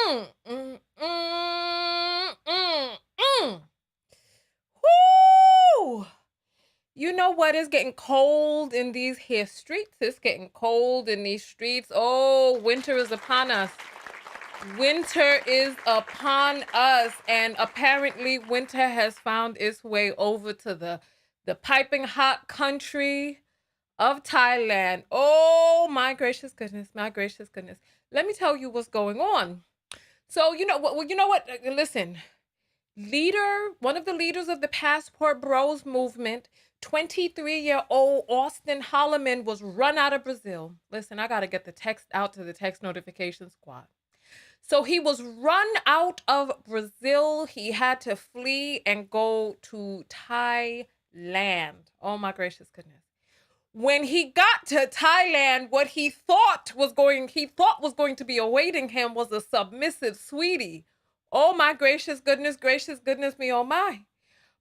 mm, mm, mm, mm. Whoo! You know what? It's getting cold in these here streets. It's getting cold in these streets. Oh, winter is upon us. Winter is upon us, and apparently winter has found its way over to the piping hot country of Thailand. Oh my gracious goodness, my gracious goodness. Let me tell you what's going on. So you know what? Well, you know what? Listen, one of the leaders of the Passport Bros movement, 23-year-old Austin Holleman, was run out of Brazil. Listen, I got to get the text out to the text notification squad. So he was run out of Brazil. He had to flee and go to Thailand. Oh my gracious goodness. When he got to Thailand, what he thought was going to be awaiting him was a submissive sweetie. Oh my gracious goodness me, oh my.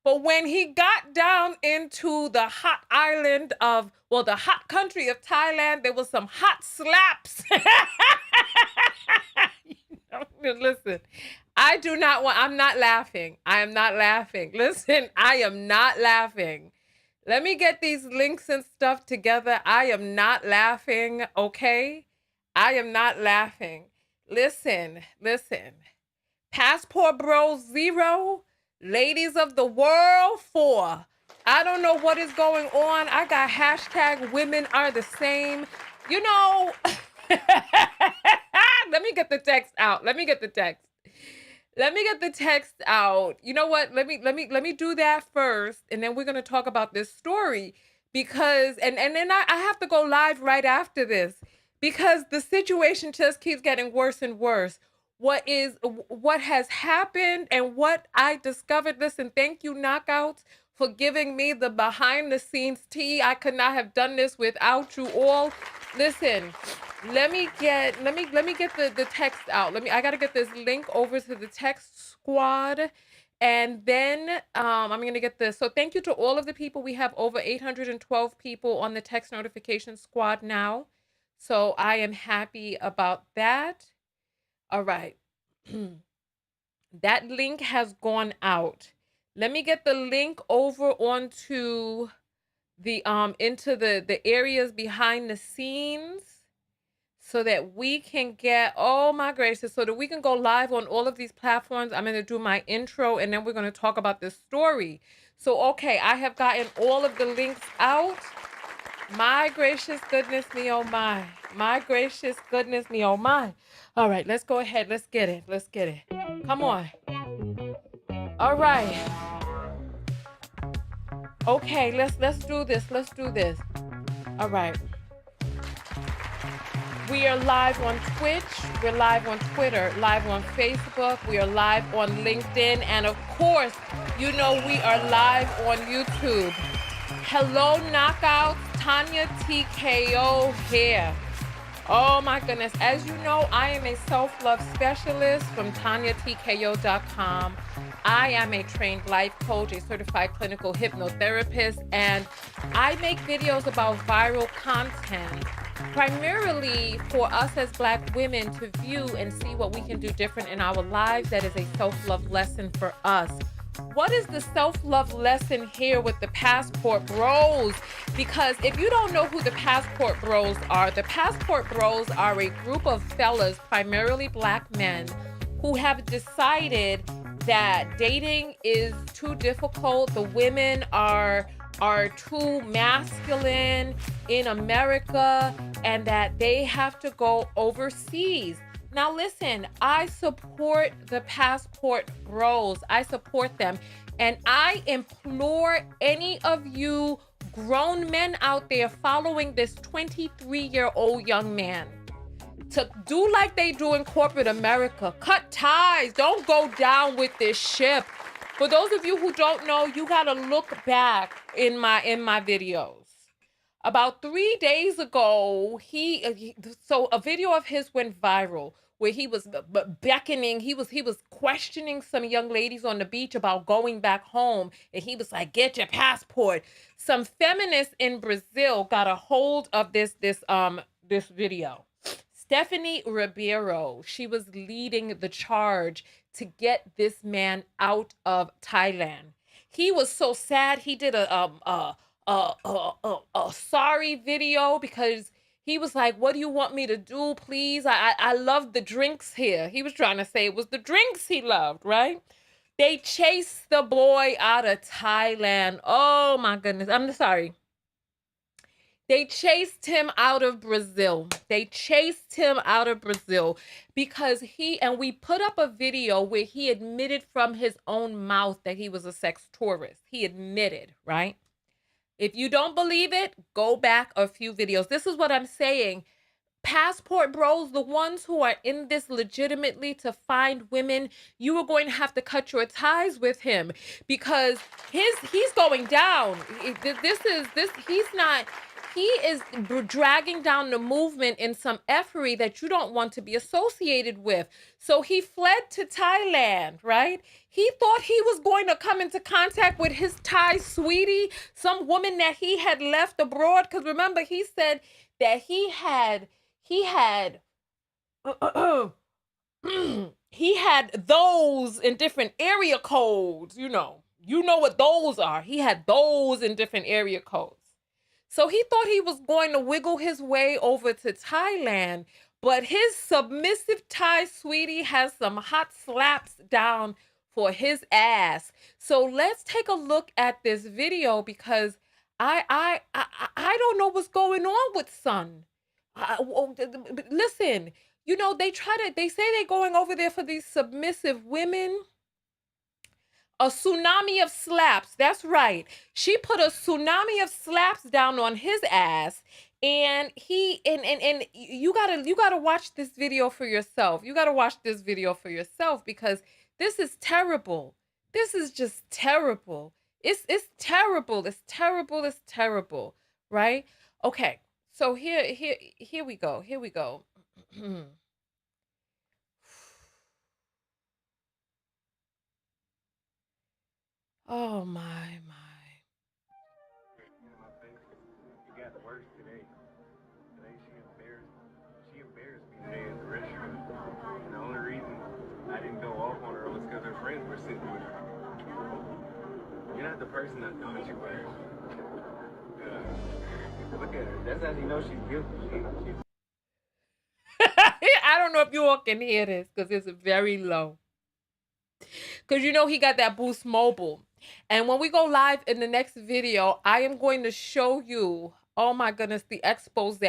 But when he got down into the hot the hot country of Thailand, there was some hot slaps. Listen, I'm not laughing. I am not laughing. Listen, I am not laughing. Let me get these links and stuff together. I am not laughing, okay? I am not laughing. Listen. Passport Bros 0, Ladies of the World 4. I don't know what is going on. I got hashtag women are the same. You know, let me get the text out. Let me get the text out. You know what? Let me do that first, and then we're gonna talk about this story because and then I have to go live right after this because the situation just keeps getting worse and worse. What has happened and what I discovered. Listen, thank you, Knockouts, for giving me the behind the scenes tea. I could not have done this without you all. Listen, let me get the text out. I gotta get this link over to the text squad. And then I'm gonna get this. So thank you to all of the people. We have over 812 people on the text notification squad now. So I am happy about that. All right. That link has gone out. Let me get the link over onto the into the areas behind the scenes so that we can get, oh my gracious, so that we can go live on all of these platforms. I'm going to do my intro and then we're going to talk about this story. So, okay, I have gotten all of the links out. My gracious goodness me, oh my. My gracious goodness me, oh my. All right, let's go ahead. Let's get it. Come on. All right. Okay, let's do this. All right. We are live on Twitch, we're live on Twitter, live on Facebook, we are live on LinkedIn, and of course, you know we are live on YouTube. Hello, Knockouts, Tonya TKO here. Oh my goodness, as you know, I am a self-love specialist from TonyaTKO.com. I am a trained life coach, a certified clinical hypnotherapist, and I make videos about viral content, primarily for us as Black women to view and see what we can do different in our lives. That is a self-love lesson for us. What is the self-love lesson here with the Passport Bros? Because if you don't know who the Passport Bros are a group of fellas, primarily Black men, who have decided that dating is too difficult. The women are too masculine in America and that they have to go overseas. Now listen, I support the Passport Bros. I support them. And I implore any of you grown men out there following this 23-year-old young man to do like they do in corporate America. Cut ties. Don't go down with this ship. For those of you who don't know, you gotta look back in my videos. About 3 days ago, so a video of his went viral where he was beckoning, he was questioning some young ladies on the beach about going back home, and he was like, "Get your passport." Some feminists in Brazil got a hold of this video. Stephanie Ribeiro, she was leading the charge to get this man out of Thailand. He was so sad. He did a sorry video because he was like, "What do you want me to do, please? I love the drinks here." He was trying to say it was the drinks he loved, right? They chased the boy out of Thailand. Oh my goodness. I'm sorry. They chased him out of Brazil. They chased him out of Brazil because and we put up a video where he admitted from his own mouth that he was a sex tourist. He admitted, right? If you don't believe it, go back a few videos. This is what I'm saying. Passport bros, the ones who are in this legitimately to find women, you are going to have to cut your ties with him because he's going down. He is dragging down the movement in some effery that you don't want to be associated with. So he fled to Thailand, right? He thought he was going to come into contact with his Thai sweetie, some woman that he had left abroad. Because remember, he said that he had he had those in different area codes, you know what those are. He had those in different area codes. So he thought he was going to wiggle his way over to Thailand, but his submissive Thai sweetie has some hot slaps down for his ass. So let's take a look at this video because I don't know what's going on with son. Listen, they say they're going over there for these submissive women. A tsunami of slaps. That's right. She put a tsunami of slaps down on his ass, and you gotta watch this video for yourself. You gotta watch this video for yourself because this is terrible. This is just terrible. It's terrible. It's terrible. It's terrible. Right? Okay. So here we go. Here we go. Oh my. It got worse today. Today she embarrassed me today at the restaurant. And the only reason I didn't go off on her was because her friends were sitting with her. You're not the person I thought you were. Look at her. That's how you know she's guilty. I don't know if you all can hear this because it's very low. Because he got that Boost Mobile. And when we go live in the next video, I am going to show you, oh my goodness, the expose.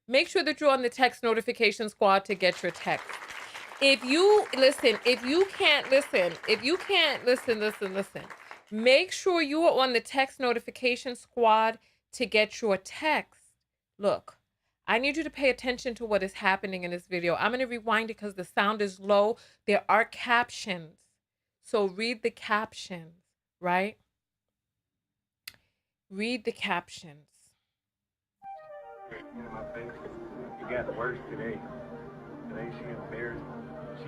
Make sure that you're on the text notification squad to get your text. If you can't listen. Make sure you are on the text notification squad to get your text. Look, I need you to pay attention to what is happening in this video. I'm going to rewind it because the sound is low. There are captions. So read the captions, right? Read the captions. In my face, it got worse today. Today she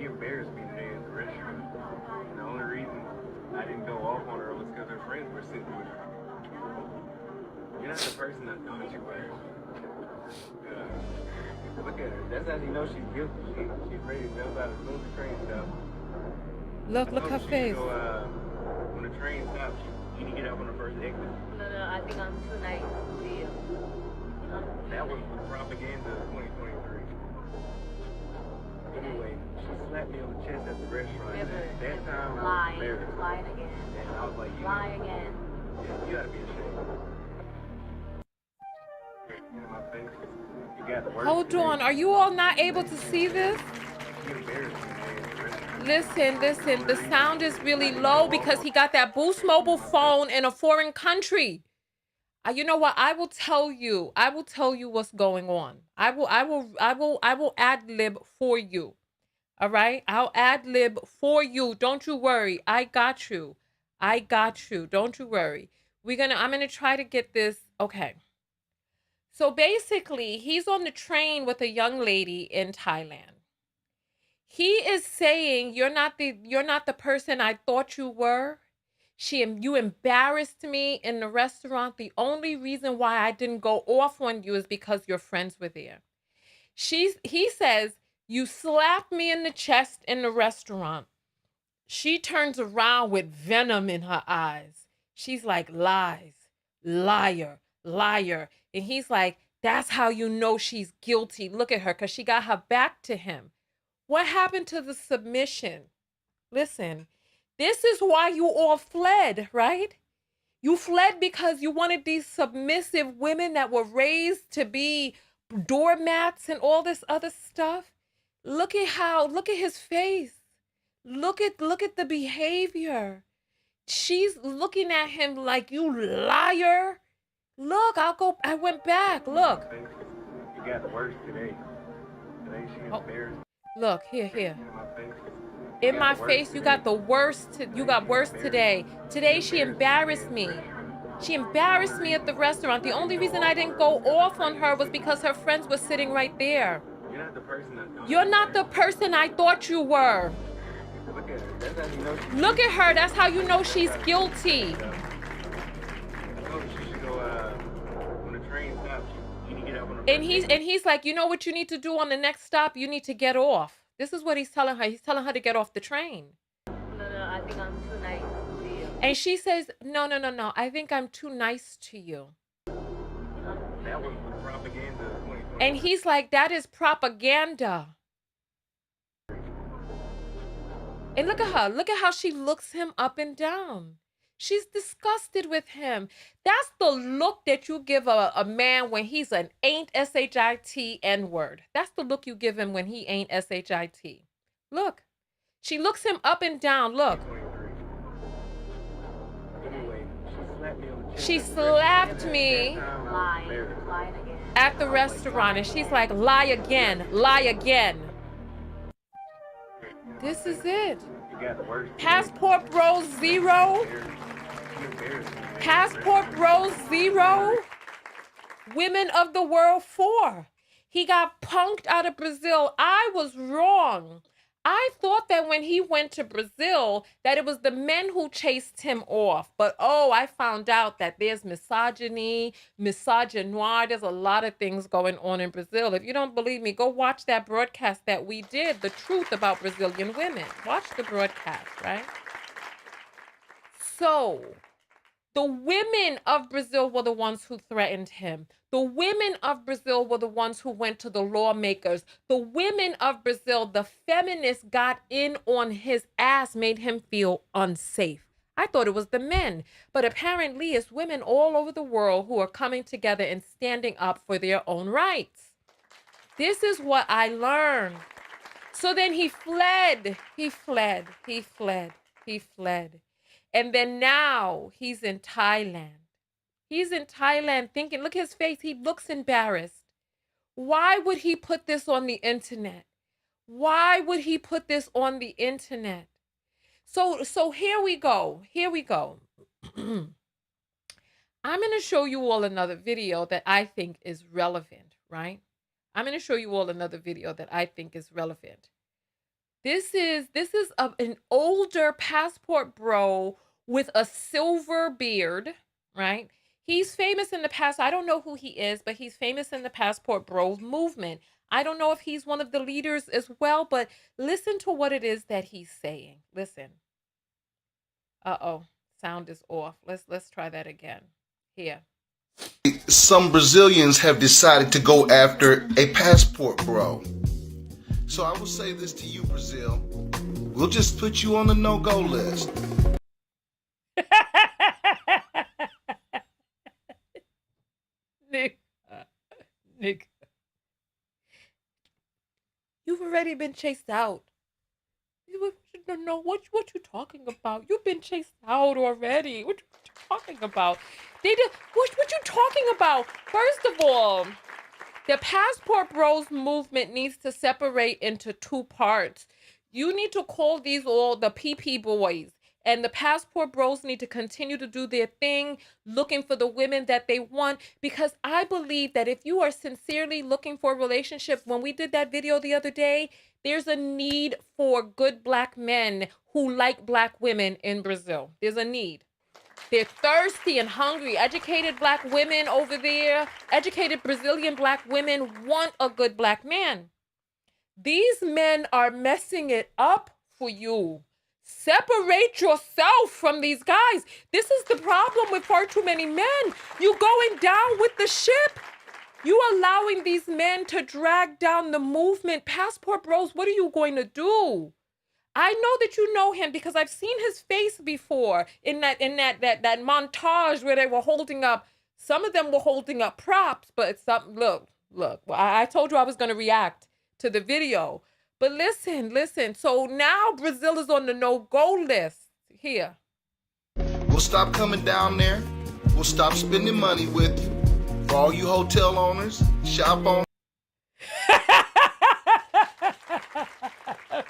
embarrassed me today at the restaurant. And the only reason I didn't go off on her was because her friends were sitting with her. You're not the person I thought you were. Look at her. That's how you know she's guilty. She's ready to jump out as soon as the train stops. Look her face. When the train stops, you need to get up on the first exit. No, I think I'm tonight. That was propaganda of 2023. Anyway, she slapped me on the chest at the restaurant. That time I was embarrassed. Lying again. And I was like, Lie again. Yeah, you gotta be ashamed. In my face, it got worse. Hold on. Are you all not able to see this? She embarrassed me. Listen. The sound is really low because he got that Boost Mobile phone in a foreign country. You know what? I will tell you what's going on. I will ad lib for you. All right? I'll ad lib for you. Don't you worry. I got you. Don't you worry. I'm gonna try to get this. Okay. So basically, he's on the train with a young lady in Thailand. He is saying, you're not the person I thought you were. You embarrassed me in the restaurant. The only reason why I didn't go off on you is because your friends were there. He says, you slapped me in the chest in the restaurant. She turns around with venom in her eyes. She's like, lies, liar, liar. And he's like, that's how you know she's guilty. Look at her, because she got her back to him. What happened to the submission? Listen, this is why you all fled, right? You fled because you wanted these submissive women that were raised to be doormats and all this other stuff. Look at his face. Look at the behavior. She's looking at him like, you liar. Look, I went back. Look. You got the worst today. Today she embarrassed Look, here. me in my face. In my face, you got the worst. You got worse today. Today she embarrassed me. She embarrassed me at the restaurant. The only reason I didn't go off on her was because her friends were sitting right there. You're not the person I thought. You're not the person I thought you were. Look at her. That's how you know she's Look at her. That's how you know she's guilty. I told her she should go when the train stops. You need to get up on the And he's like, you know what you need to do on the next stop? You need to get off. This is what he's telling her. He's telling her to get off the train. No, I think I'm too nice to you. And she says, no. I think I'm too nice to you. That was propaganda. And he's like, that is propaganda. And look at her. Look at how she looks him up and down. She's disgusted with him. That's the look that you give a man when he's an ain't S-H-I-T N-word. That's the look you give him when he ain't S-H-I-T. Look. She looks him up and down. Look. Anyway, she slapped me Lying again. at the restaurant. And she's like, lie again. Lie again. This is it. You got the worst. Passport Bros 0. Passport Bros 0. Women of the World 4. He got punked out of Brazil. I was wrong. I thought that when he went to Brazil, that it was the men who chased him off. But oh, I found out that there's misogyny, misogynoir. There's a lot of things going on in Brazil. If you don't believe me, go watch that broadcast that we did, The Truth About Brazilian Women. Watch the broadcast, right? So, the women of Brazil were the ones who threatened him. The women of Brazil were the ones who went to the lawmakers. The women of Brazil, the feminists got in on his ass, made him feel unsafe. I thought it was the men, but apparently it's women all over the world who are coming together and standing up for their own rights. This is what I learned. So then he fled. And then now he's in Thailand. He's in Thailand thinking, look at his face. He looks embarrassed. Why would he put this on the internet? Why would he put this on the internet? So here we go. I'm going to show you all another video that I think is relevant, right? I'm going to show you all another video that I think is relevant. This is an older passport bro with a silver beard, right? He's famous in the past. I don't know who he is, but he's famous in the passport bro movement. I don't know if he's one of the leaders as well, but listen to what it is that he's saying. Listen. Uh-oh, sound is off. Let's try that again. Here. Some Brazilians have decided to go after a passport bro. So I will say this to you, Brazil. We'll just put you on the no-go list. Nick. You've already been chased out. No, what you talking about? You've been chased out already. What you talking about? What you talking about? First of all, the Passport Bros movement needs to separate into two parts. You need to call these all the PP boys. And the Passport Bros need to continue to do their thing, looking for the women that they want. Because I believe that if you are sincerely looking for a relationship, when we did that video the other day, there's a need for good black men who like black women in Brazil. There's a need. They're thirsty and hungry. Educated black women over there, educated Brazilian black women want a good black man. These men are messing it up for you. Separate yourself from these guys. This is the problem with far too many men. You going down with the ship. You allowing these men to drag down the movement. Passport bros, what are you going to do? I know that you know him because I've seen his face before in that montage where they were holding up. Some of them were holding up props, but some look. Well, I told you I was going to react to the video, but listen. So now Brazil is on the no-go list here. We'll stop coming down there. We'll stop spending money with you. For all you hotel owners, shop on.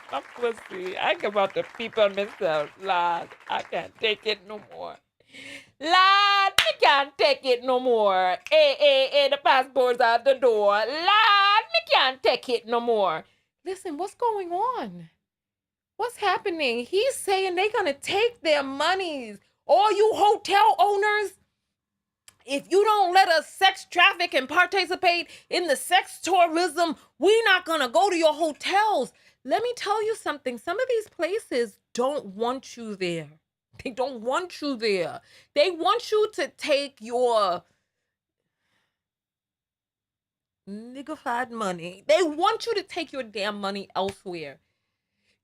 I'm pussy. I can about to peep on myself. Lord, I can't take it no more. Lord, I can't take it no more. The passport's out the door. Lord, I can't take it no more. Listen, what's going on? What's happening? He's saying they're going to take their monies. All you hotel owners, if you don't let us sex traffic and participate in the sex tourism, we're not going to go to your hotels. Let me tell you something. Some of these places don't want you there. They don't want you there. They want you to take your niggified money. They want you to take your damn money elsewhere.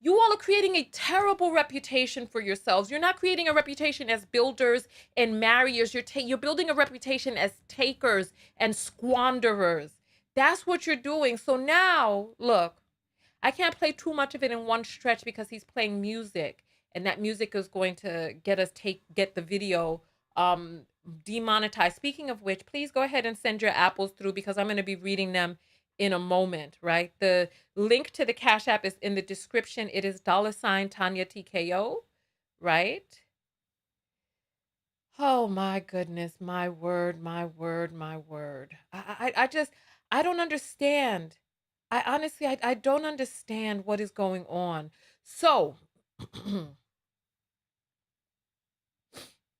You all are creating a terrible reputation for yourselves. You're not creating a reputation as builders and marriers. You're building a reputation as takers and squanderers. That's what you're doing. So now, look, I can't play too much of it in one stretch because he's playing music, and that music is going to get the video demonetized. Speaking of which, please go ahead and send your apples through because I'm going to be reading them in a moment, right? The link to the Cash App is in the description. It is $Tonya TKO, right? Oh my goodness, my word. I don't understand. I honestly don't understand what is going on. So,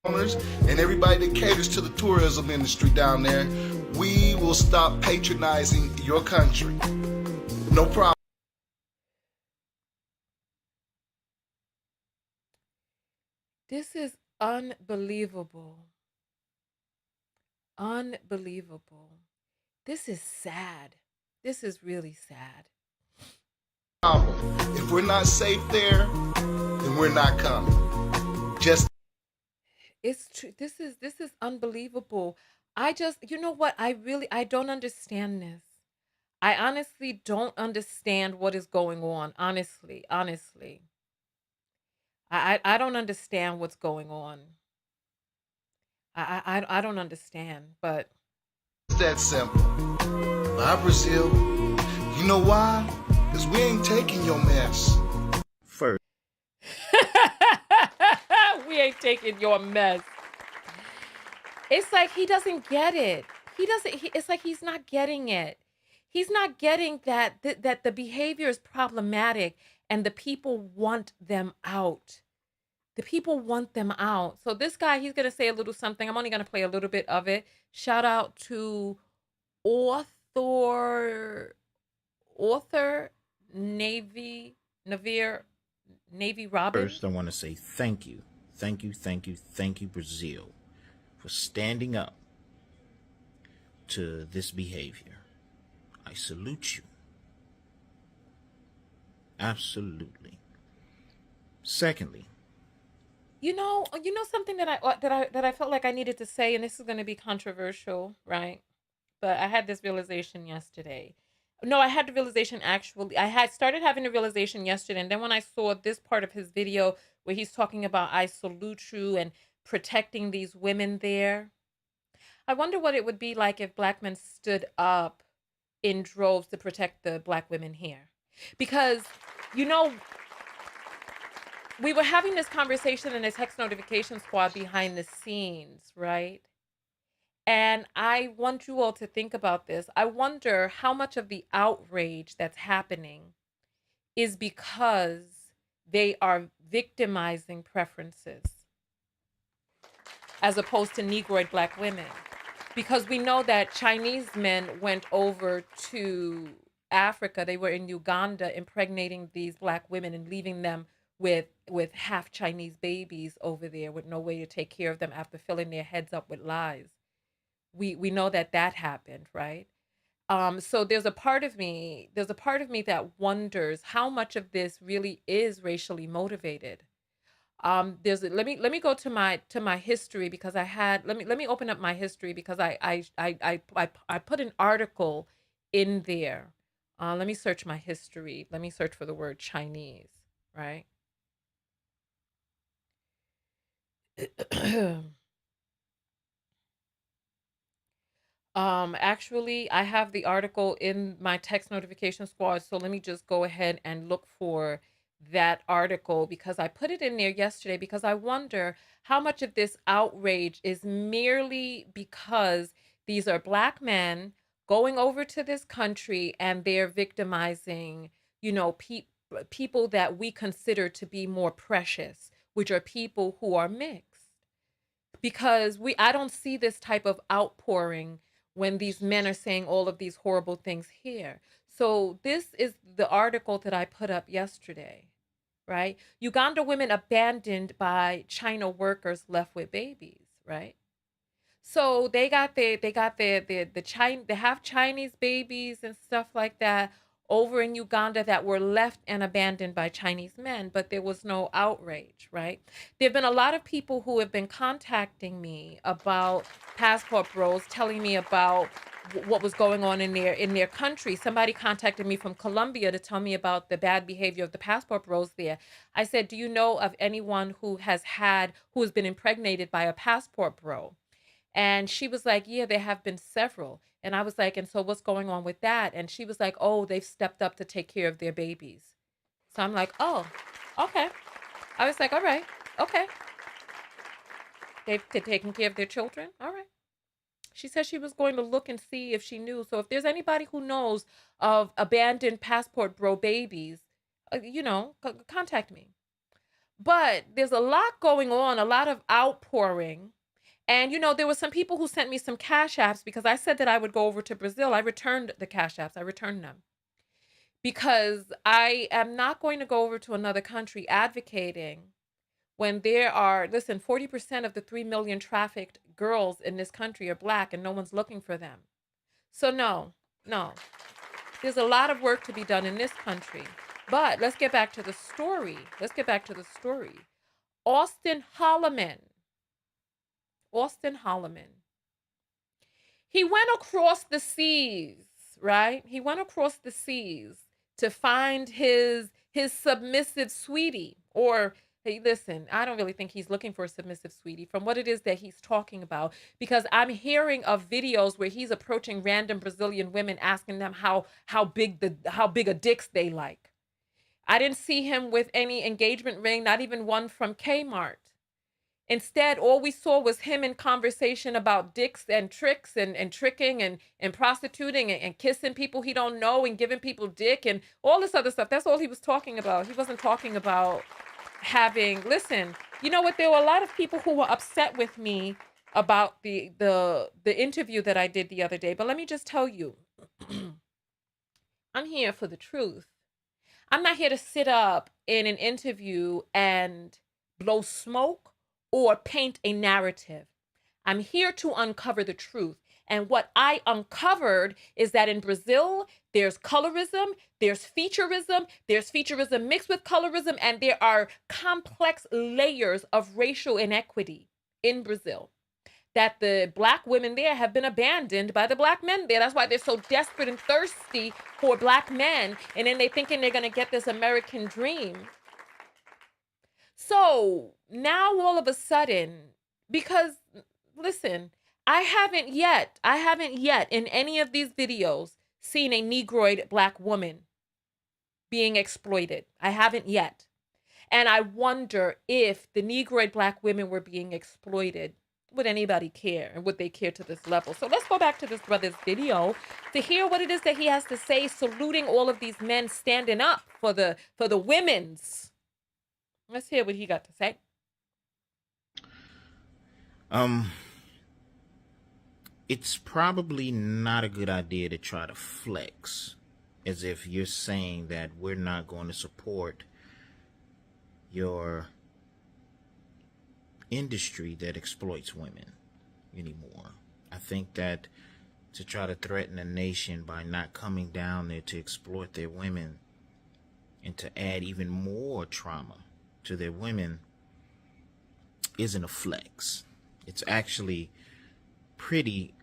Owners and everybody that caters to the tourism industry down there, we will stop patronizing your country. No problem. this is unbelievable. Unbelievable. This is sad. This is really sad. If we're not safe there, then we're not coming. Just It's true. This is unbelievable. You know what? I don't understand this. I honestly don't understand what is going on. Honestly. I don't understand what's going on. I don't understand, but it's that simple. Bye, Brazil. You know why? Because we ain't taking your mess. First. we ain't taking your mess. It's like he doesn't get it. It's like he's not getting it. He's not getting that the behavior is problematic and the people want them out. The people want them out. So this guy, he's going to say a little something. I'm only going to play a little bit of it. Shout out to author Navy Robin. First, I want to say thank you, Brazil, for standing up to this behavior. I salute you. Absolutely. Secondly, You know something that I felt like I needed to say, and this is going to be controversial, right? But I had this realization yesterday. No, I had the realization actually. I had started having a realization yesterday, and then when I saw this part of his video where he's talking about I salute you and protecting these women there, I wonder what it would be like if black men stood up in droves to protect the black women here. Because, we were having this conversation in a text notification squad behind the scenes, right? And I want you all to think about this. I wonder how much of the outrage that's happening is because they are victimizing preferences. as opposed to Negroid black women. Because we know that Chinese men went over to Africa. They were in Uganda impregnating these black women and leaving them with half Chinese babies over there with no way to take care of them after filling their heads up with lies. We know that that happened, right? So there's a part of me that wonders how much of this really is racially motivated. Let me go to my history, because let me open up my history, because I put an article in there. Let me search my history. Let me search for the word Chinese, right? Actually, I have the article in my text notification squad, so let me just go ahead and look for that article, because I put it in there yesterday, because I wonder how much of this outrage is merely because these are black men going over to this country and they're victimizing, people that we consider to be more precious, which are people who are mixed. Because I don't see this type of outpouring when these men are saying all of these horrible things here. So this is the article that I put up yesterday, right? Uganda women abandoned by China workers left with babies, right? So they have Chinese babies and stuff like that over in Uganda that were left and abandoned by Chinese men, but there was no outrage, right? There have been a lot of people who have been contacting me about passport bros, telling me about what was going on in their country. Somebody contacted me from Colombia to tell me about the bad behavior of the passport bros there. I said, do you know of anyone who has been impregnated by a passport bro? And she was like, yeah, there have been several. And I was like, and so what's going on with that? And she was like, oh, they've stepped up to take care of their babies. So I'm like, oh, okay. I was like, all right, okay. They've taken care of their children. All right. She said she was going to look and see if she knew. So if there's anybody who knows of abandoned passport bro babies, contact me. But there's a lot going on, a lot of outpouring. And, there were some people who sent me some cash apps, because I said that I would go over to Brazil. I returned the cash apps. I returned them because I am not going to go over to another country advocating when there are, 40% of the 3 million trafficked girls in this country are black and no one's looking for them. So no, there's a lot of work to be done in this country. But let's get back to the story. Auston Holleman. He went across the seas, right? He went across the seas to find his submissive sweetie. Or, hey, listen, I don't really think he's looking for a submissive sweetie from what it is that he's talking about, because I'm hearing of videos where he's approaching random Brazilian women, asking them how big a dicks they like. I didn't see him with any engagement ring, not even one from Kmart. Instead, all we saw was him in conversation about dicks and tricks and tricking and prostituting and kissing people he don't know and giving people dick and all this other stuff. That's all he was talking about. He wasn't talking about listen, you know what? There were a lot of people who were upset with me about the interview that I did the other day. But let me just tell you, I'm here for the truth. I'm not here to sit up in an interview and blow smoke or paint a narrative. I'm here to uncover the truth. And what I uncovered is that in Brazil, there's colorism, there's featureism mixed with colorism, and there are complex layers of racial inequity in Brazil. That the black women there have been abandoned by the black men there. That's why they're so desperate and thirsty for black men. And then they're thinking they're going to get this American dream. So now all of a sudden, because listen, I haven't yet in any of these videos seen a Negroid black woman being exploited. I haven't yet. And I wonder if the Negroid black women were being exploited, would anybody care? And would they care to this level? So let's go back to this brother's video to hear what it is that he has to say, saluting all of these men standing up for the women's. Let's hear what he got to say. It's probably not a good idea to try to flex as if you're saying that we're not going to support your industry that exploits women anymore. I think that to try to threaten a nation by not coming down there to exploit their women and to add even more trauma to their women isn't a flex. It's actually pretty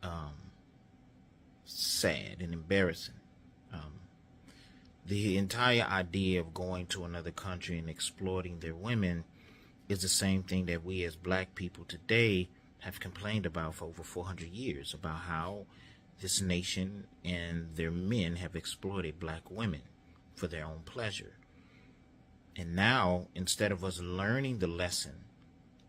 sad and embarrassing. The entire idea of going to another country and exploiting their women is the same thing that we as black people today have complained about for over 400 years, about how this nation and their men have exploited black women for their own pleasure. And now, instead of us learning the lesson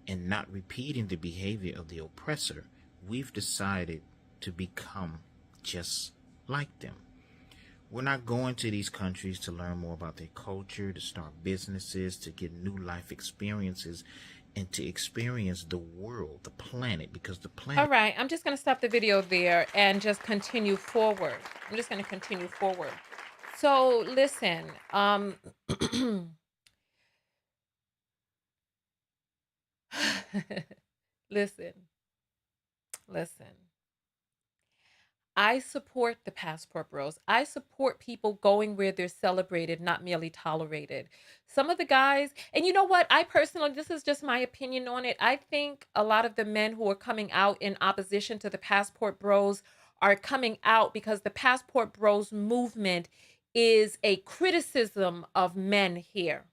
and not repeating the behavior of the oppressor, we've decided to become just like them. We're not going to these countries to learn more about their culture, to start businesses, to get new life experiences, and to experience the world, the planet, because the planet... All right, I'm just going to stop the video there and just continue forward. I'm just going to continue forward. So listen, listen. I support the passport bros. I support people going where they're celebrated, not merely tolerated. Some of the guys, and you know what? I personally, this is just my opinion on it. I think a lot of the men who are coming out in opposition to the passport bros are coming out because the passport bros movement is a criticism of men here.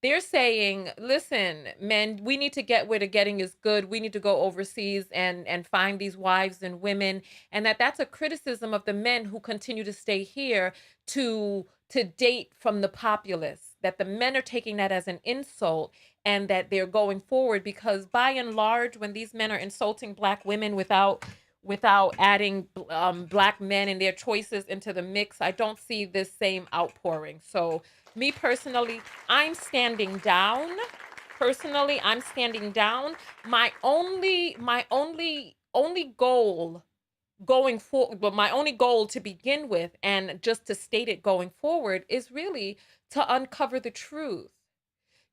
They're saying, listen, men, we need to get where the getting is good. We need to go overseas and find these wives and women. And that's a criticism of the men who continue to stay here to date from the populace, that the men are taking that as an insult and that they're going forward because by and large, when these men are insulting black women without adding black men and their choices into the mix, I don't see this same outpouring. So me personally, I'm standing down. Personally, I'm standing down. My only goal going forward, but my only goal to begin with, and just to state it going forward, is really to uncover the truth,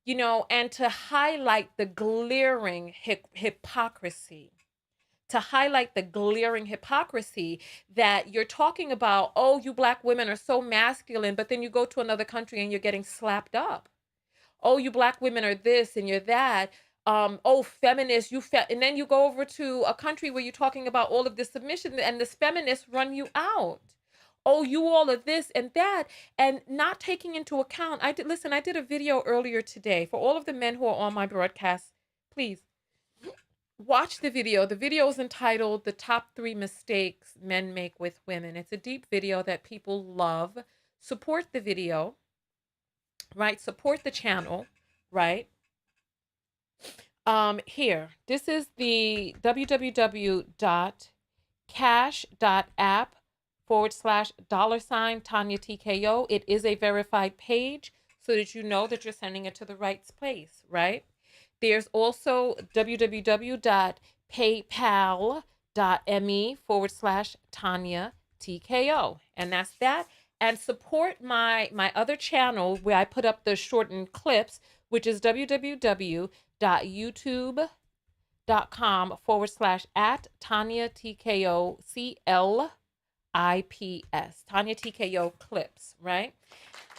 you know, and to highlight the glaring hypocrisy. To highlight the glaring hypocrisy that you're talking about, oh, you black women are so masculine, but then you go to another country and you're getting slapped up. Oh, you black women are this and you're that. Oh, feminists, and then you go over to a country where you're talking about all of this submission and this feminists run you out. Oh, you all are this and that, and not taking into account. I did a video earlier today for all of the men who are on my broadcast. Please watch the video. The video is entitled "The Top 3 Mistakes Men Make with Women." It's a deep video that people love. Support the video, right? Support the channel, right? Here, this is the www.cash.app/$ Tonya TKO. It is a verified page so that you know that you're sending it to the right place, right? There's also www.paypal.me/Tonya TKO. And that's that. And support my other channel where I put up the shortened clips, which is www.youtube.com/@Tonya TKO CLIPS. Tonya TKO clips, right?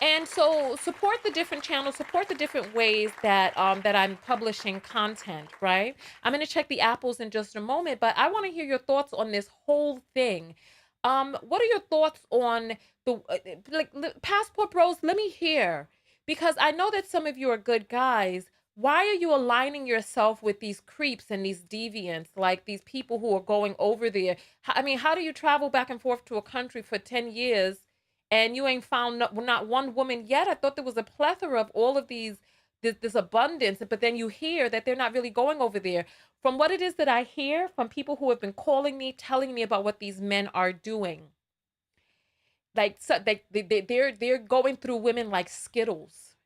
And so support the different channels, support the different ways that that I'm publishing content, right? I'm going to check the apples in just a moment, but I want to hear your thoughts on this whole thing. What are your thoughts on the passport bros? Let me hear, because I know that some of you are good guys. Why are you aligning yourself with these creeps and these deviants, like these people who are going over there? I mean, how do you travel back and forth to a country for 10 years and you ain't found not one woman yet? I thought there was a plethora of all of this abundance, but then you hear that they're not really going over there. From what it is that I hear from people who have been calling me, telling me about what these men are doing, like so they're going through women like Skittles.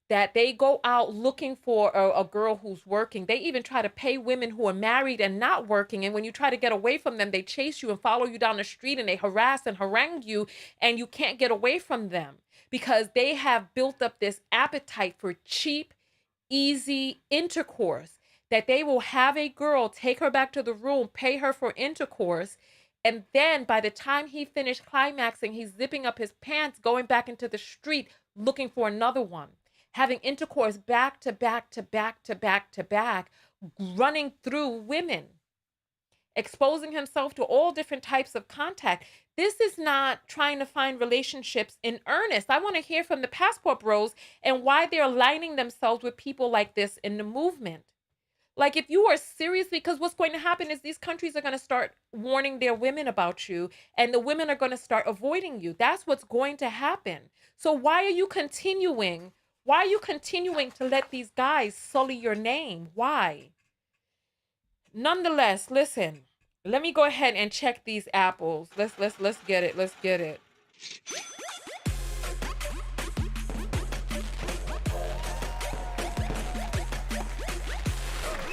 that they go out looking for a girl who's working. They even try to pay women who are married and not working. And when you try to get away from them, they chase you and follow you down the street and they harass and harangue you, and you can't get away from them because they have built up this appetite for cheap, easy intercourse, that they will have a girl, take her back to the room, pay her for intercourse, and then by the time he finished climaxing, he's zipping up his pants, going back into the street, looking for another one, having intercourse back to back to back to back to back, running through women, exposing himself to all different types of contact. This is not trying to find relationships in earnest. I want to hear from the passport bros and why they're aligning themselves with people like this in the movement. Like, if you are serious, because what's going to happen is these countries are going to start warning their women about you, and the women are going to start avoiding you. That's what's going to happen. So why are you continuing? Why are you continuing to let these guys sully your name? Why? Nonetheless, listen, let me go ahead and check these apples. Let's get it. Let's get it.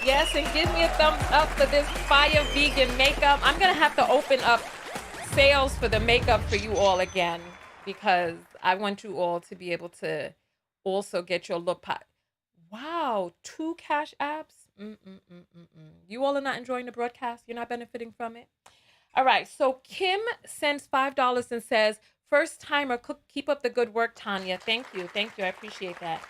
Yes, and give me a thumbs up for this fire vegan makeup. I'm going to have to open up sales for the makeup for you all again because I want you all to be able to also get your look pot. Wow, 2 cash apps? You all are not enjoying the broadcast? You're not benefiting from it? All right, so Kim sends $5 and says, first timer, keep up the good work, Tonya. Thank you. I appreciate that.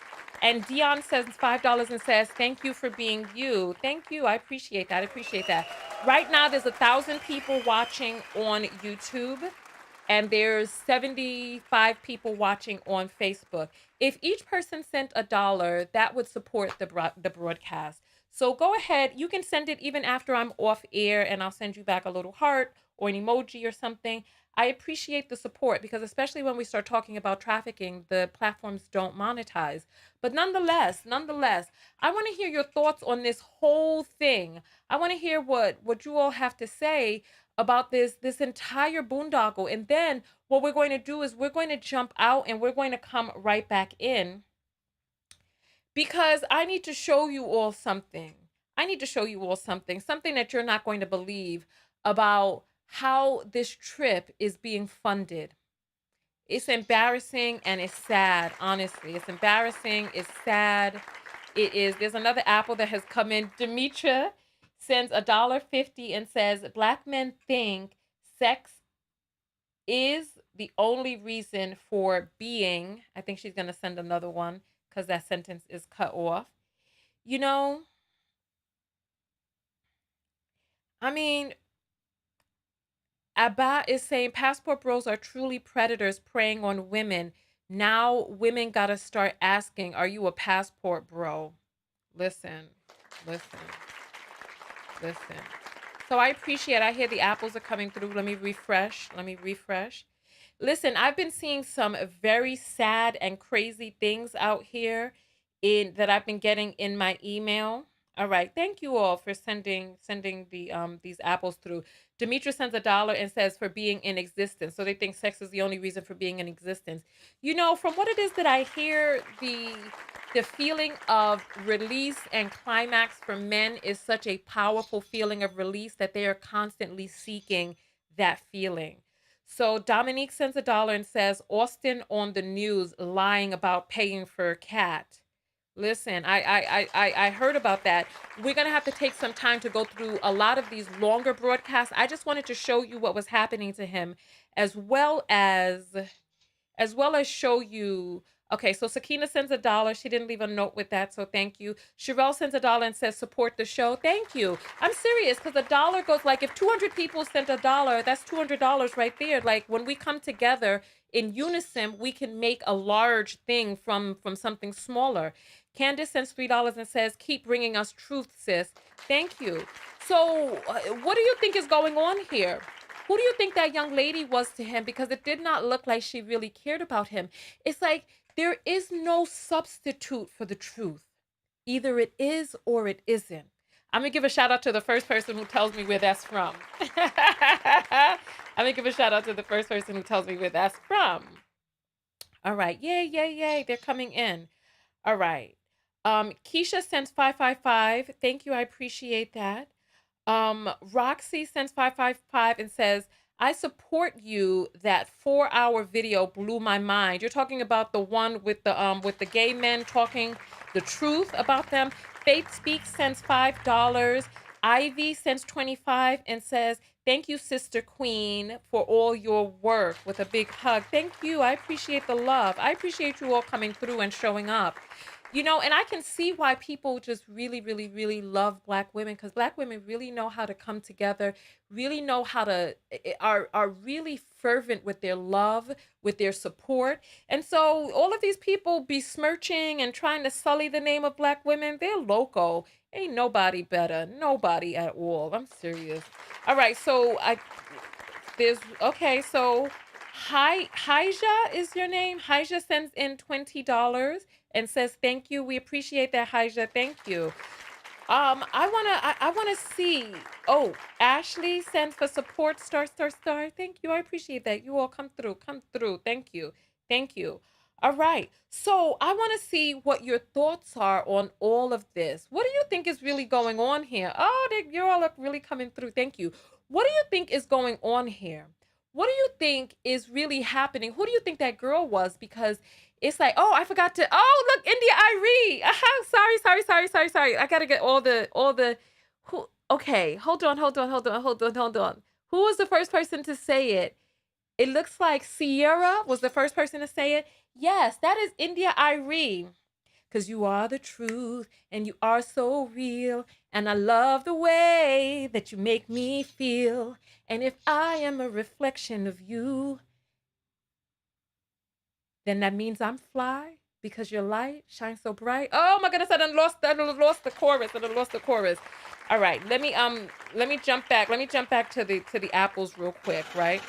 And Dion sends $5 and says, thank you for being you. Thank you. I appreciate that. Right now, there's 1,000 people watching on YouTube, and there's 75 people watching on Facebook. If each person sent $1, that would support the broadcast. So go ahead. You can send it even after I'm off air, and I'll send you back a little heart or an emoji or something. I appreciate the support because especially when we start talking about trafficking, the platforms don't monetize. But nonetheless, I want to hear your thoughts on this whole thing. I want to hear what you all have to say about this entire boondoggle. And then what we're going to do is we're going to jump out and we're going to come right back in because I need to show you all something. Something that you're not going to believe about how this trip is being funded. It's embarrassing and it's sad, honestly. It's embarrassing, it's sad. It is. There's another apple that has come in. Demetra sends $1.50 and says, Black men think sex is the only reason for being. I think she's going to send another one because that sentence is cut off. You know, I mean, Abba is saying passport bros are truly predators preying on women. Now women got to start asking, are you a passport bro? Listen. So I hear the apples are coming through. Let me refresh. Listen, I've been seeing some very sad and crazy things out here that I've been getting in my email. All right. Thank you all for sending these apples through. Demetra sends $1 and says for being in existence. So they think sex is the only reason for being in existence. You know, from what it is that I hear, the feeling of release and climax for men is such a powerful feeling of release that they are constantly seeking that feeling. So Dominique sends $1 and says, Austin on the news lying about paying for a cat. Listen, I heard about that. We're going to have to take some time to go through a lot of these longer broadcasts. I just wanted to show you what was happening to him as well as show you. Okay, so Sakina sends $1. She didn't leave a note with that, so thank you. Sherelle sends $1 and says support the show. Thank you. I'm serious because $1 goes, like, if 200 people sent $1, that's $200 right there. Like, when we come together in unison, we can make a large thing from something smaller. Candace sends $3 and says, keep bringing us truth, sis. Thank you. So what do you think is going on here? Who do you think that young lady was to him? Because it did not look like she really cared about him. It's like there is no substitute for the truth. Either it is or it isn't. I'm going to give a shout out to the first person who tells me where that's from. All right. Yay. They're coming in. All right. Keisha sends 555. Thank you. I appreciate that. Roxy sends 555 and says, I support you. That 4-hour video blew my mind. You're talking about the one with the gay men talking the truth about them. Faith Speaks sends $5. Ivy sends 25 and says, thank you, Sister Queen, for all your work, with a big hug. Thank you. I appreciate the love. I appreciate you all coming through and showing up. You know, and I can see why people just really, really, really love Black women, because Black women really know how to come together, really know how to, are really fervent with their love, with their support. And so all of these people besmirching and trying to sully the name of Black women, they're loco. Ain't nobody better. Nobody at all. I'm serious. All right, so so Haija is your name. Haija sends in $20 and says, thank you. We appreciate that, Haija. Thank you. I wanna see. Oh, Ashley sends for support, star. Thank you. I appreciate that. You all come through. Thank you. All right. So I want to see what your thoughts are on all of this. What do you think is really going on here? Oh, you're all really coming through. Thank you. What do you think is going on here? What do you think is really happening? Who do you think that girl was? Because it's like, oh, I forgot to. Oh, look, India Irie. Sorry. I gotta get all the. Who? Okay, hold on. Who was the first person to say it? It looks like Sierra was the first person to say it. Yes, that is India Irie. Because you are the truth and you are so real. And I love the way that you make me feel. And if I am a reflection of you, then that means I'm fly because your light shines so bright. Oh my goodness, I done lost the chorus. All right, let me jump back. Let me jump back to the apples real quick, right?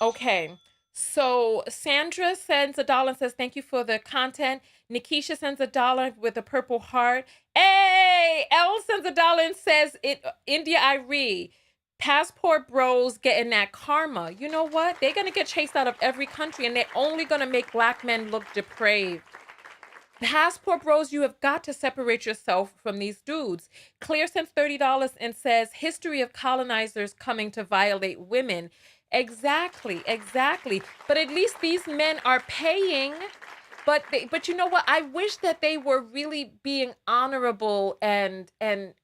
Okay. So Sandra sends $1 and says, thank you for the content. Nikisha sends $1 with a purple heart. Hey, Elle sends $1 and says, India Irie, passport bros getting that karma. You know what? They're going to get chased out of every country, and they're only going to make Black men look depraved. Passport bros, you have got to separate yourself from these dudes. Claire sends $30 and says, history of colonizers coming to violate women. Exactly. But at least these men are paying. But you know what? I wish that they were really being honorable and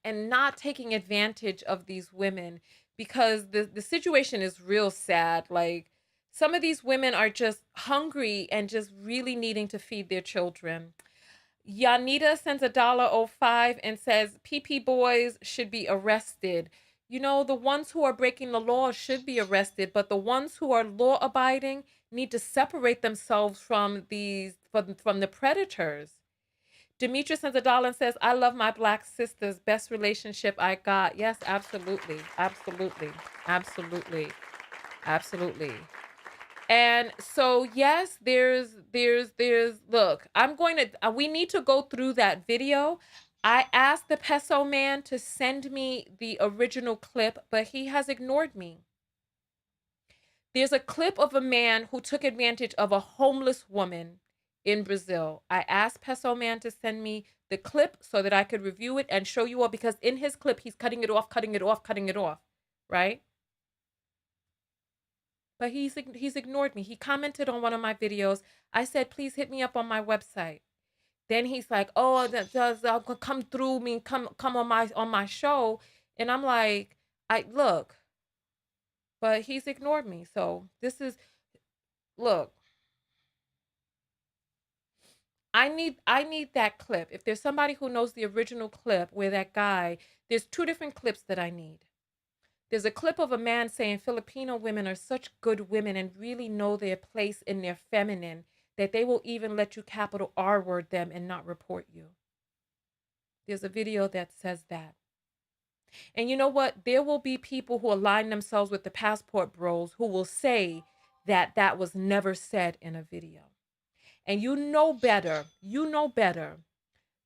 not taking advantage of these women, because the situation is real sad. Like, some of these women are just hungry and just really needing to feed their children. Yanita sends $1.05 and says, PP boys should be arrested. You know, the ones who are breaking the law should be arrested, but the ones who are law abiding need to separate themselves from the predators. Demetrius sends $1 and says, I love my Black sisters. Best relationship I got. Yes, absolutely. And so, yes, there's, look, we need to go through that video. I asked the Peso man to send me the original clip, but he has ignored me. There's a clip of a man who took advantage of a homeless woman in Brazil. I asked Peso man to send me the clip so that I could review it and show you all, because in his clip, he's cutting it off, right? But he's ignored me. He commented on one of my videos. I said, please hit me up on my website. Then he's like, oh, come through me, come on my show. And I'm like, look, but he's ignored me. So look, I need that clip. If there's somebody who knows the original clip where that guy, there's 2 different clips that I need. There's a clip of a man saying Filipino women are such good women and really know their place in their feminine, that they will even let you capital R word them and not report you. There's a video that says that. And you know what? There will be people who align themselves with the passport bros who will say that that was never said in a video. And you know better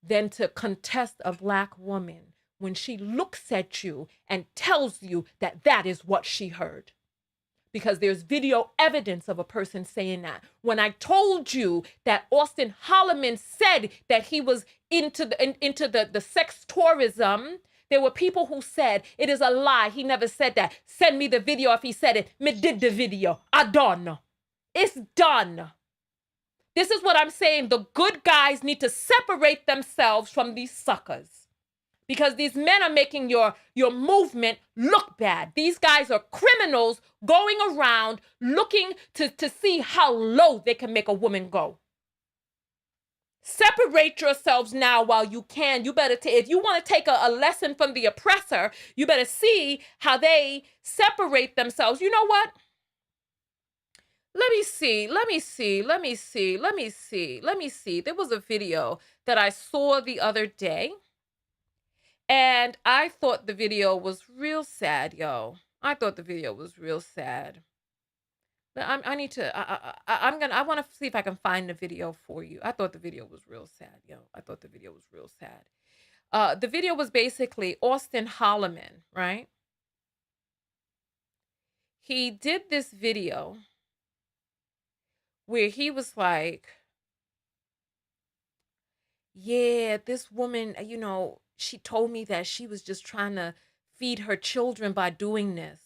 than to contest a Black woman when she looks at you and tells you that that is what she heard. because there's video evidence of a person saying that. When I told you that Auston Holleman said that he was into the sex tourism, there were people who said it is a lie. He never said that. Send me the video if he said it. Me did the video. I done. It's done. This is what I'm saying. The good guys need to separate themselves from these suckers, because these men are making your movement look bad. These guys are criminals going around looking to see how low they can make a woman go. Separate yourselves now while you can. You better, if you want to take a lesson from the oppressor, you better see how they separate themselves. You know what? Let me see. There was a video that I saw the other day, and I thought the video was real sad, yo. I thought the video was real sad. I want to see if I can find the video for you. I thought the video was real sad, yo. I thought the video was real sad. The video was basically Auston Holleman, right? He did this video where he was like, yeah, this woman, you know, she told me that she was just trying to feed her children by doing this.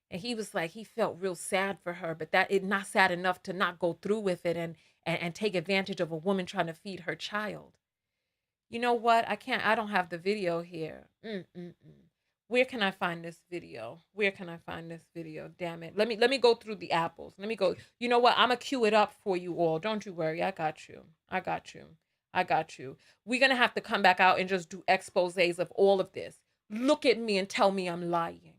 And he was like, he felt real sad for her, but that it not sad enough to not go through with it and take advantage of a woman trying to feed her child. You know what? I don't have the video here. Where can I find this video? Damn it. Let me go through the apples. Let me go. You know what? I'm going to cue it up for you all. Don't you worry. I got you. We're going to have to come back out and just do exposés of all of this. Look at me and tell me I'm lying.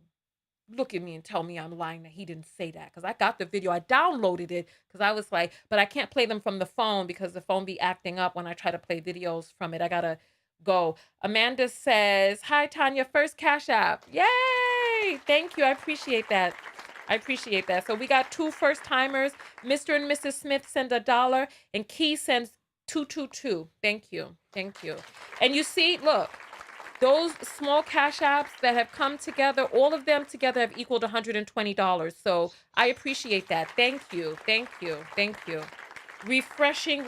Look at me and tell me I'm lying that he didn't say that. Because I got the video. I downloaded it because I was like, but I can't play them from the phone because the phone be acting up when I try to play videos from it. I got to go. Amanda says, hi, Tonya, first Cash App. Yay! Thank you. I appreciate that. So we got 2 first timers. Mr. and Mrs. Smith send $1 and Key sends 222. Thank you. And you see, look, those small Cash Apps that have come together, all of them together have equaled $120. So I appreciate that. Thank you. Refreshing.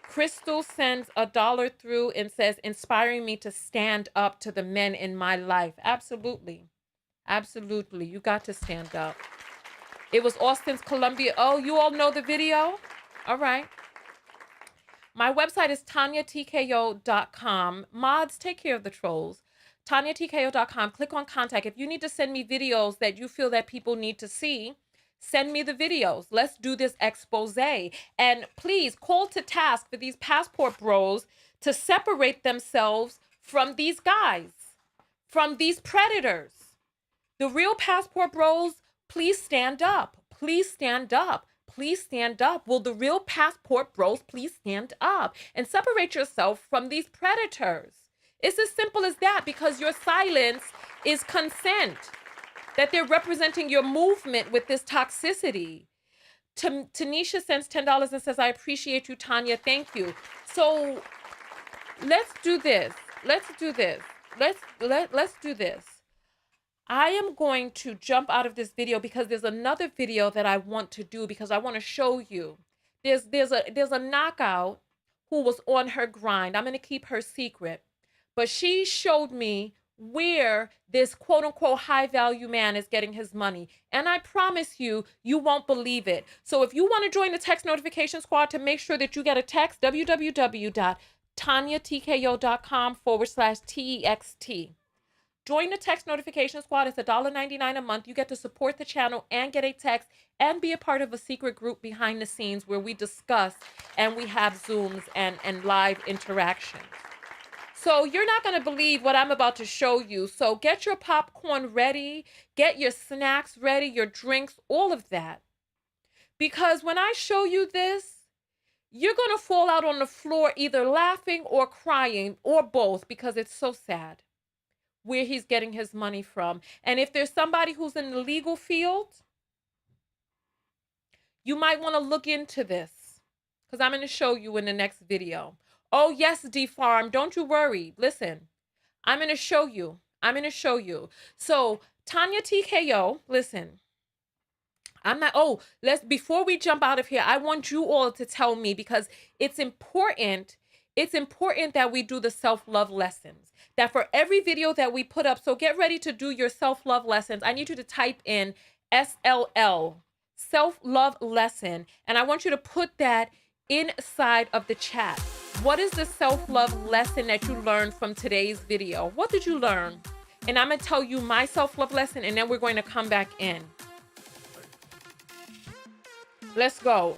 Crystal sends $1 through and says, inspiring me to stand up to the men in my life. Absolutely. You got to stand up. It was Austin's Columbia. Oh, you all know the video? All right. My website is TonyaTKO.com. Mods, take care of the trolls. TonyaTKO.com. Click on contact. If you need to send me videos that you feel that people need to see, send me the videos. Let's do this expose. And please call to task for these passport bros to separate themselves from these guys, from these predators. The real passport bros, please stand up. Will the real passport bros please stand up and separate yourself from these predators? It's as simple as that, because your silence is consent. That they're representing your movement with this toxicity. Tanisha sends $10 and says, I appreciate you, Tonya. Thank you. So let's do this. Let's do this. I am going to jump out of this video because there's another video that I want to do, because I want to show you. There's a knockout who was on her grind. I'm going to keep her secret. But she showed me where this quote unquote high value man is getting his money. And I promise you, you won't believe it. So if you want to join the text notification squad to make sure that you get a text, www.TonyaTKO.com/TEXT. Join the text notification squad. It's $1.99 a month. You get to support the channel and get a text and be a part of a secret group behind the scenes where we discuss and we have Zooms and live interactions. So you're not going to believe what I'm about to show you. So get your popcorn ready, get your snacks ready, your drinks, all of that. Because when I show you this, you're going to fall out on the floor either laughing or crying or both, because it's so sad where he's getting his money from. And if there's somebody who's in the legal field, you might want to look into this, because I'm going to show you in the next video. Oh, yes, D-Farm, don't you worry. Listen, I'm going to show you. So Tonya TKO, listen, I'm not, oh, before we jump out of here, I want you all to tell me, because it's important that we do the self-love lessons. That for every video that we put up, so get ready to do your self-love lessons. I need you to type in SLL, self-love lesson, and I want you to put that inside of the chat. What is the self-love lesson that you learned from today's video? What did you learn? And I'm going to tell you my self-love lesson, and then we're going to come back in. Let's go.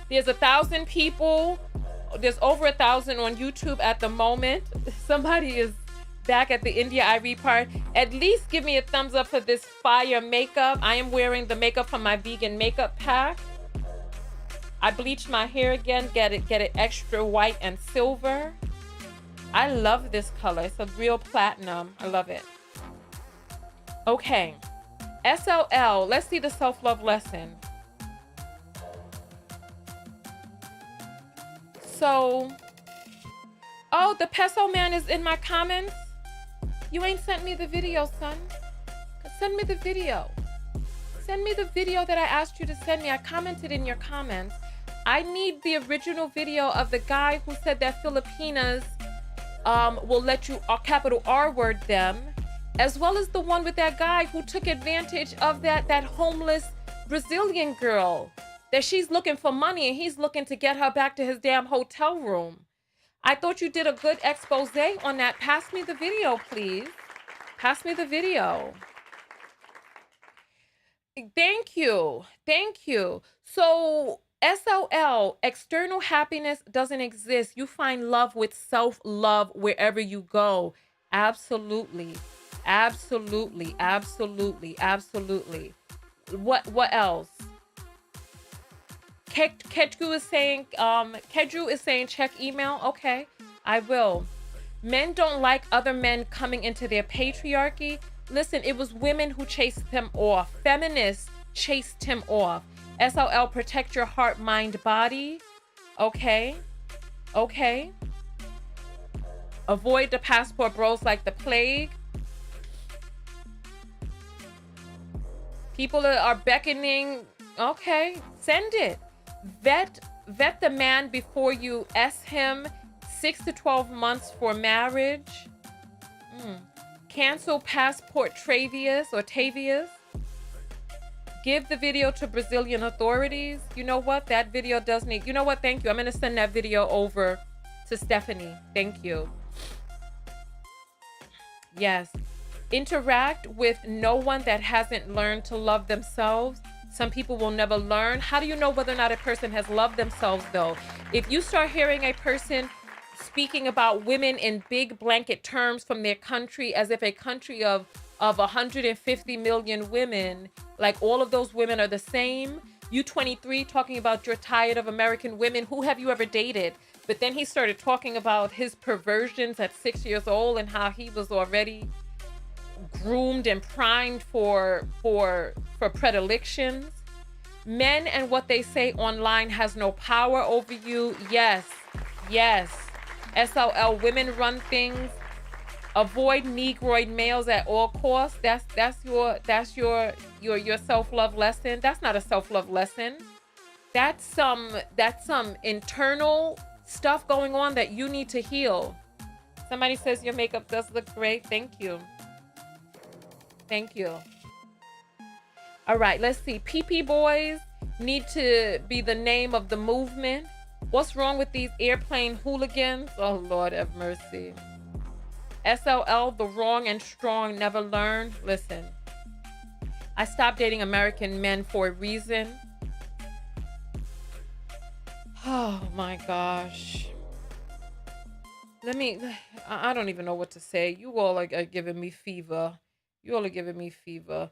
There's 1,000 people. There's over 1,000 on YouTube at the moment. Somebody is back at the India Irie part. At least give me a thumbs up for this fire makeup. I am wearing the makeup from my vegan makeup pack. I bleached my hair again. Get it extra white and silver. I love this color. It's a real platinum. I love it. Okay. SLL. Let's see the self-love lesson. So, oh, the peso man is in my comments. You ain't sent me the video, son. Send me the video. Send me the video that I asked you to send me. I commented in your comments. I need the original video of the guy who said that Filipinas will let you capital R word them, as well as the one with that guy who took advantage of that homeless Brazilian girl. That she's looking for money and he's looking to get her back to his damn hotel room. I thought you did a good expose on that. Pass me the video, please. Pass me the video. Thank you. Thank you. So, SLL, external happiness doesn't exist. You find love with self-love wherever you go. Absolutely. Absolutely. Absolutely. Absolutely. What else? Kedru is saying check email. Okay, I will. Men don't like other men coming into their patriarchy. Listen, it was women who chased him off. Feminists chased him off. SLL, protect your heart, mind, body. Okay. Okay. Avoid the passport bros like the plague. People are beckoning. Okay, send it. Vet the man before you S him. 6 to 12 months for marriage. Cancel passport Tavius. Give the video to Brazilian authorities. You know what? That video does need... You know what? Thank you. I'm going to send that video over to Stephanie. Thank you. Yes. Interact with no one that hasn't learned to love themselves. Some people will never learn. How do you know whether or not a person has loved themselves, though? If you start hearing a person speaking about women in big blanket terms from their country, as if a country of 150 million women, like all of those women are the same. You 23 talking about you're tired of American women. Who have you ever dated? But then he started talking about his perversions at 6 years old and how he was already groomed and primed for predilections. Men and what they say online has no power over you. Yes. SLL, women run things. Avoid Negroid males at all costs. That's your self-love lesson. That's not a self-love lesson. That's some internal stuff going on that you need to heal. Somebody says your makeup does look great. Thank you. Thank you. All right, let's see. PP boys need to be the name of the movement. What's wrong with these airplane hooligans? Oh, Lord have mercy. SLL, the wrong and strong never learn. Listen, I stopped dating American men for a reason. Oh, my gosh. I don't even know what to say. You all are giving me fever. You all are giving me fever.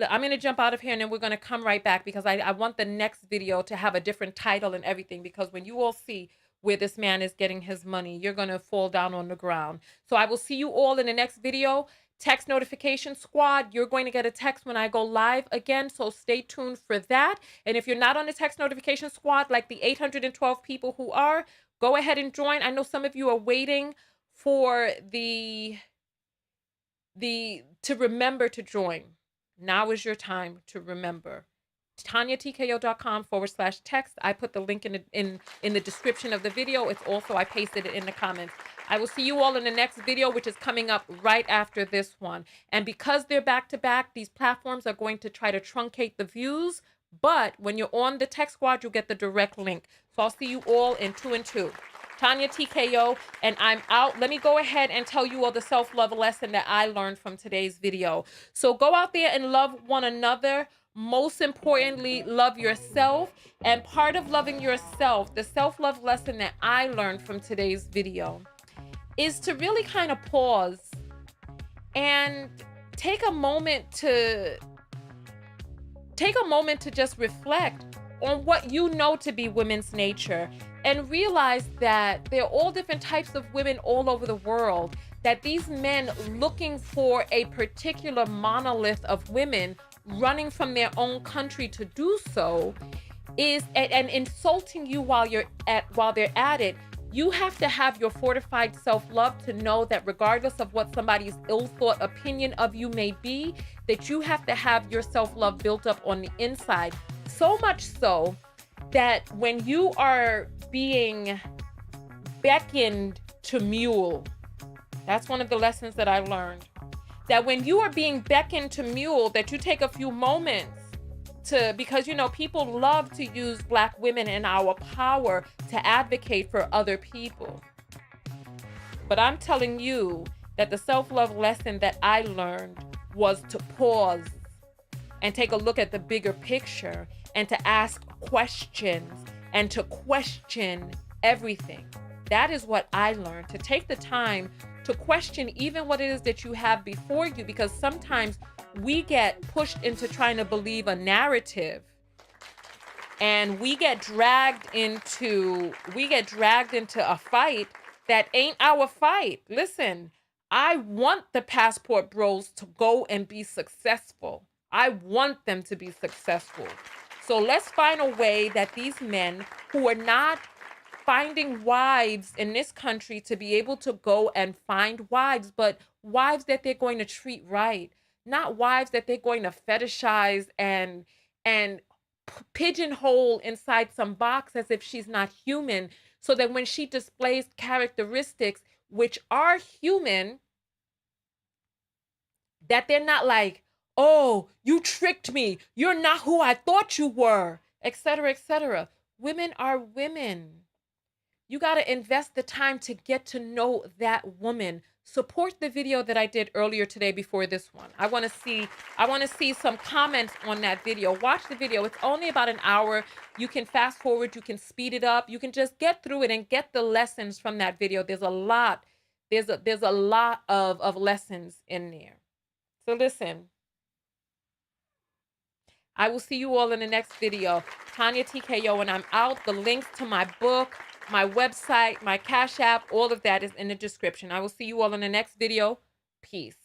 I'm going to jump out of here and then we're going to come right back because I want the next video to have a different title and everything, because when you all see where this man is getting his money, you're going to fall down on the ground. So I will see you all in the next video. Text notification squad, you're going to get a text when I go live again, so stay tuned for that. And if you're not on the text notification squad, like the 812 people who are, go ahead and join. I know some of you are waiting for to remember to join. Now is your time to remember. TonyaTKO.com/text. I put the link in the description of the video. It's also, I pasted it in the comments. I will see you all in the next video, which is coming up right after this one. And because they're back to back, these platforms are going to try to truncate the views. But when you're on the Tech Squad, you'll get the direct link. So I'll see you all in 2 and 2. Tonya TKO, and I'm out. Let me go ahead and tell you all the self-love lesson that I learned from today's video. So go out there and love one another. Most importantly, love yourself. And part of loving yourself, the self-love lesson that I learned from today's video, is to really kind of pause and take a moment to just reflect on what you know to be women's nature, and realize that there are all different types of women all over the world, that these men looking for a particular monolith of women running from their own country to do so is and insulting you while they're at it. You have to have your fortified self-love to know that regardless of what somebody's ill-thought opinion of you may be, that you have to have your self-love built up on the inside. So much so that when you are being beckoned to mule, that's one of the lessons that I learned, that when you are being beckoned to mule, that you take a few moments because, you know, people love to use Black women and our power to advocate for other people. But I'm telling you that the self-love lesson that I learned was to pause and take a look at the bigger picture, and to ask questions and to question everything. That is what I learned, to take the time to question even what it is that you have before you, because sometimes we get pushed into trying to believe a narrative, and we get dragged into a fight that ain't our fight. Listen, I want the passport bros to go and be successful. I want them to be successful. So let's find a way that these men who are not finding wives in this country to be able to go and find wives, but wives that they're going to treat right, not wives that they're going to fetishize and pigeonhole inside some box as if she's not human, so that when she displays characteristics which are human, that they're not like, oh, you tricked me, you're not who I thought you were, etc., etc. Women are women. You got to invest the time to get to know that woman. Support the video that I did earlier today before this one. I want to see some comments on that video. Watch the video. It's only about an hour. You can fast forward, you can speed it up. You can just get through it and get the lessons from that video. There's a lot of lessons in there. So listen, I will see you all in the next video. Tonya TKO, and I'm out. The links to my book, my website, my Cash App, all of that is in the description. I will see you all in the next video. Peace.